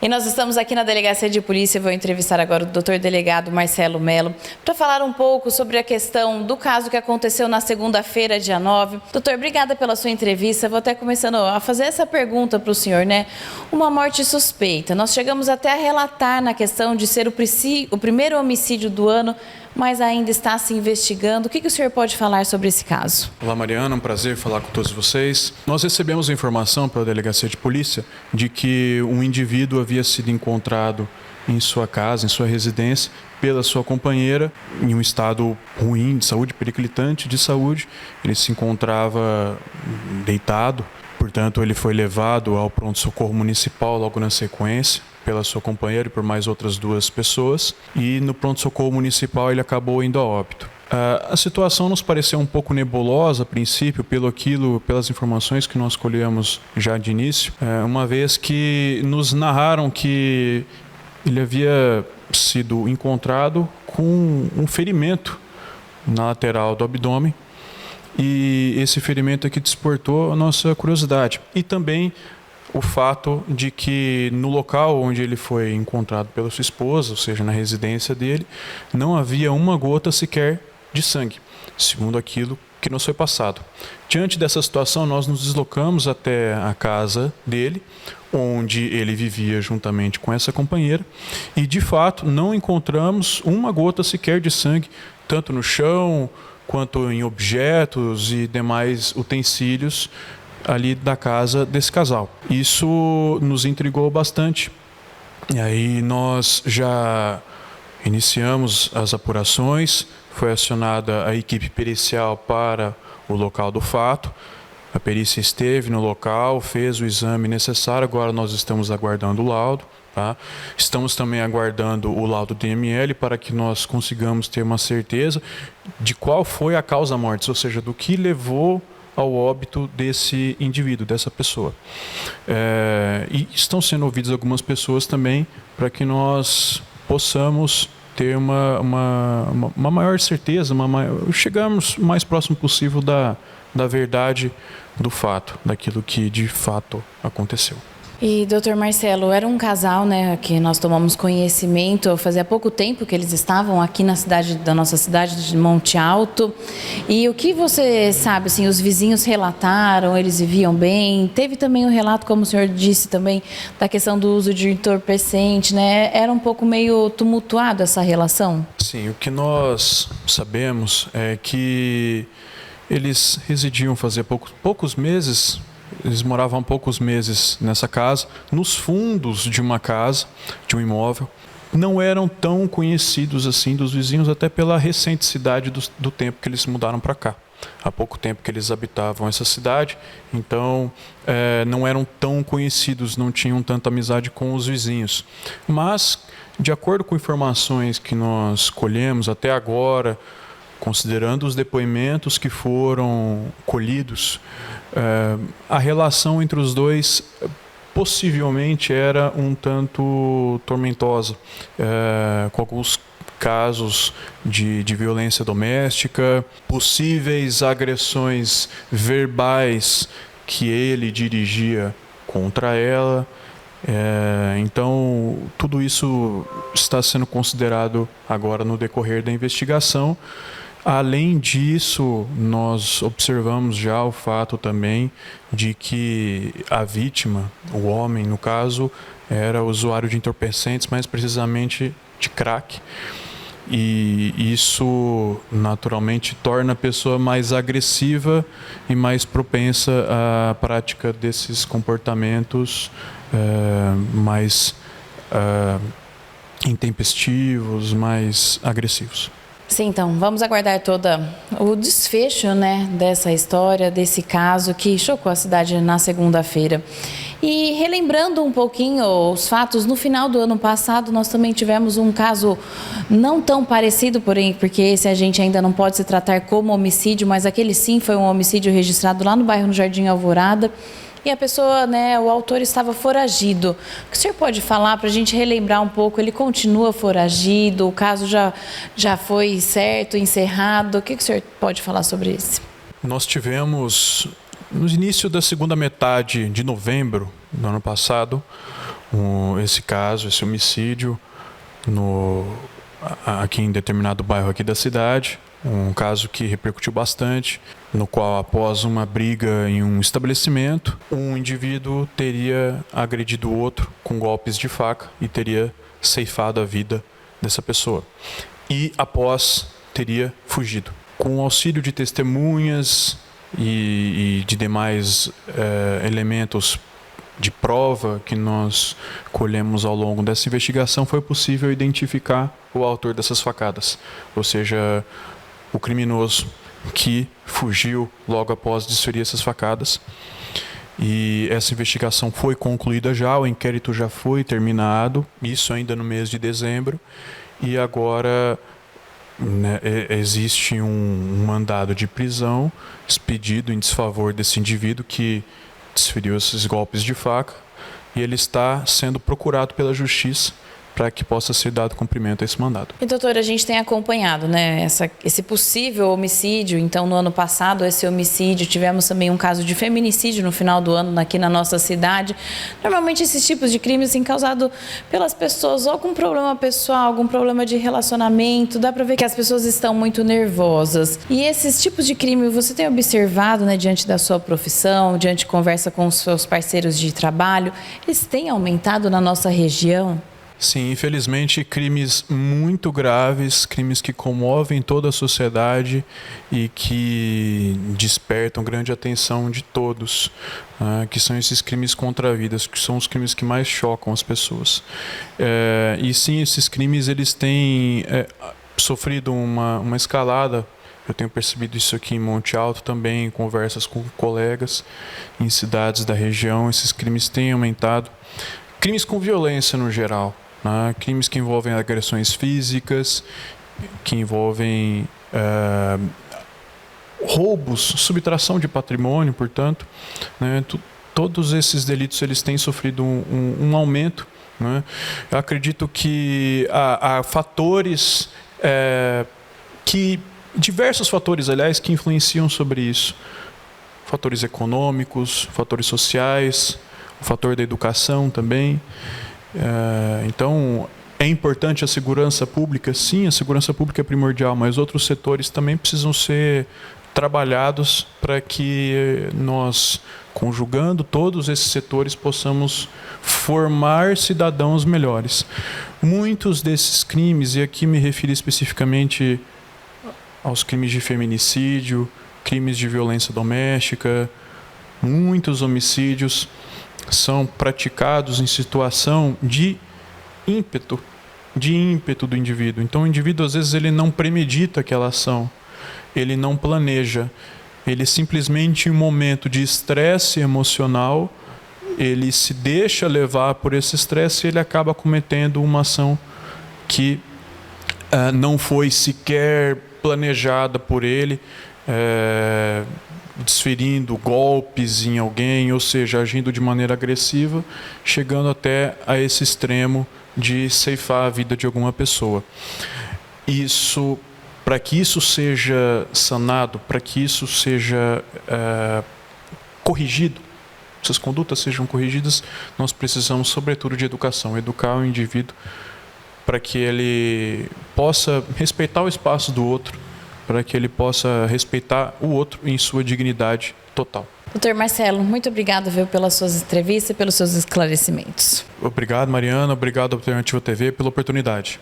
E nós estamos aqui na Delegacia de Polícia, vou entrevistar agora o doutor delegado Marcelo Mello para falar um pouco sobre a questão do caso que aconteceu na segunda-feira, dia 9. Doutor, obrigada pela sua entrevista. Vou até começando a fazer essa pergunta para o senhor, né? Uma morte suspeita. Nós chegamos até a relatar na questão de ser o primeiro homicídio do ano, mas ainda está se investigando. O que o senhor pode falar sobre esse caso? Olá, Mariana, um prazer falar com todos vocês. Nós recebemos a informação pela Delegacia de Polícia de que um indivíduo havia sido encontrado em sua casa, em sua residência, pela sua companheira, em um estado ruim de saúde, periclitante de saúde. Ele se encontrava deitado, portanto, ele foi levado ao pronto-socorro municipal logo na sequência, pela sua companheira e por mais outras 2 pessoas, e no pronto-socorro municipal ele acabou indo a óbito. A situação nos pareceu um pouco nebulosa a princípio, pelas informações que nós colhemos já de início, uma vez que nos narraram que ele havia sido encontrado com um ferimento na lateral do abdômen, e esse ferimento é que despertou a nossa curiosidade. E também o fato de que no local onde ele foi encontrado pela sua esposa, ou seja, na residência dele, não havia uma gota sequer de sangue, segundo aquilo que nos foi passado. Diante dessa situação, nós nos deslocamos até a casa dele, onde ele vivia juntamente com essa companheira, e de fato não encontramos uma gota sequer de sangue, tanto no chão quanto em objetos e demais utensílios ali da casa desse casal. Isso nos intrigou bastante. E aí nós já iniciamos as apurações, foi acionada a equipe pericial para o local do fato. A perícia esteve no local, fez o exame necessário, agora nós estamos aguardando o laudo. Tá? Estamos também aguardando o laudo DML para que nós consigamos ter uma certeza de qual foi a causa-morte, ou seja, do que levou ao óbito desse indivíduo, dessa pessoa. E estão sendo ouvidas algumas pessoas também para que nós possamos ter uma maior certeza, chegarmos o mais próximo possível da verdade do fato, daquilo que de fato aconteceu. E, doutor Marcelo, era um casal, né, que nós tomamos conhecimento, fazia pouco tempo que eles estavam aqui da nossa cidade de Monte Alto. E o que você sabe, assim, os vizinhos relataram, eles viviam bem? Teve também um relato, como o senhor disse também, da questão do uso de entorpecente, né? Era um pouco meio tumultuado essa relação? Sim, o que nós sabemos é que eles residiam fazia poucos meses. Eles moravam há poucos meses nessa casa, nos fundos de uma casa, de um imóvel. Não eram tão conhecidos assim dos vizinhos, até pela recenticidade do tempo que eles mudaram para cá. Há pouco tempo que eles habitavam essa cidade, então não eram tão conhecidos, não tinham tanta amizade com os vizinhos. Mas, de acordo com informações que nós colhemos até agora, considerando os depoimentos que foram colhidos, a relação entre os dois possivelmente era um tanto tormentosa, com alguns casos de violência doméstica, possíveis agressões verbais que ele dirigia contra ela. Então, tudo isso está sendo considerado agora no decorrer da investigação. Além disso, nós observamos já o fato também de que a vítima, o homem no caso, era usuário de entorpecentes, mais precisamente de crack. E isso naturalmente torna a pessoa mais agressiva e mais propensa à prática desses comportamentos mais intempestivos, mais agressivos. Sim, então, vamos aguardar todo o desfecho, né, dessa história, desse caso que chocou a cidade na segunda-feira. E relembrando um pouquinho os fatos, no final do ano passado nós também tivemos um caso não tão parecido, porém, porque esse a gente ainda não pode se tratar como homicídio, mas aquele sim foi um homicídio registrado lá no bairro no Jardim Alvorada. E a pessoa, né, o autor estava foragido. O que o senhor pode falar para a gente relembrar um pouco? Ele continua foragido? O caso já foi certo, encerrado? O que o senhor pode falar sobre isso? Nós tivemos, no início da segunda metade de novembro do ano passado, esse caso, esse homicídio aqui em determinado bairro aqui da cidade, um caso que repercutiu bastante, no qual, após uma briga em um estabelecimento, um indivíduo teria agredido o outro com golpes de faca e teria ceifado a vida dessa pessoa. E, após, teria fugido. Com o auxílio de testemunhas e de demais elementos de prova que nós colhemos ao longo dessa investigação, foi possível identificar o autor dessas facadas, ou seja, o criminoso que fugiu logo após desferir essas facadas. E essa investigação foi concluída já, o inquérito já foi terminado, isso ainda no mês de dezembro, e agora, né, existe um mandado de prisão expedido em desfavor desse indivíduo que desferiu esses golpes de faca, e ele está sendo procurado pela justiça para que possa ser dado cumprimento a esse mandado. E, doutora, a gente tem acompanhado, né, esse possível homicídio. Então, no ano passado, esse homicídio, tivemos também um caso de feminicídio no final do ano aqui na nossa cidade. Normalmente, esses tipos de crimes têm causado pelas pessoas ou algum problema pessoal, algum problema de relacionamento. Dá para ver que as pessoas estão muito nervosas. E esses tipos de crime, você tem observado, né, diante da sua profissão, diante de conversa com os seus parceiros de trabalho, eles têm aumentado na nossa região? Sim, infelizmente, crimes muito graves, crimes que comovem toda a sociedade e que despertam grande atenção de todos, que são esses crimes contra a vida, que são os crimes que mais chocam as pessoas. E sim, esses crimes eles têm sofrido uma escalada. Eu tenho percebido isso aqui em Monte Alto também, em conversas com colegas em cidades da região. Esses crimes têm aumentado. Crimes com violência no geral. Crimes que envolvem agressões físicas, que envolvem roubos, subtração de patrimônio, portanto, né, todos esses delitos eles têm sofrido um aumento, né? Eu acredito que há fatores, diversos fatores, aliás, que influenciam sobre isso. Fatores econômicos, fatores sociais, o fator da educação também. Então, é importante a segurança pública? Sim, a segurança pública é primordial, mas outros setores também precisam ser trabalhados para que nós, conjugando todos esses setores, possamos formar cidadãos melhores. Muitos desses crimes, e aqui me refiro especificamente aos crimes de feminicídio, crimes de violência doméstica, muitos homicídios, são praticados em situação de ímpeto do indivíduo. Então o indivíduo às vezes ele não premedita aquela ação, ele não planeja, ele simplesmente em um momento de estresse emocional, ele se deixa levar por esse estresse e ele acaba cometendo uma ação que não foi sequer planejada por ele, desferindo golpes em alguém, ou seja, agindo de maneira agressiva, chegando até a esse extremo de ceifar a vida de alguma pessoa. Para que isso seja sanado, para que isso seja corrigido, essas condutas sejam corrigidas, nós precisamos, sobretudo, de educação, educar o indivíduo para que ele possa respeitar o espaço do outro, para que ele possa respeitar o outro em sua dignidade total. Doutor Marcelo, muito obrigado, pelas suas entrevistas e pelos seus esclarecimentos. Obrigado, Mariana. Obrigado, Alternativa TV, pela oportunidade.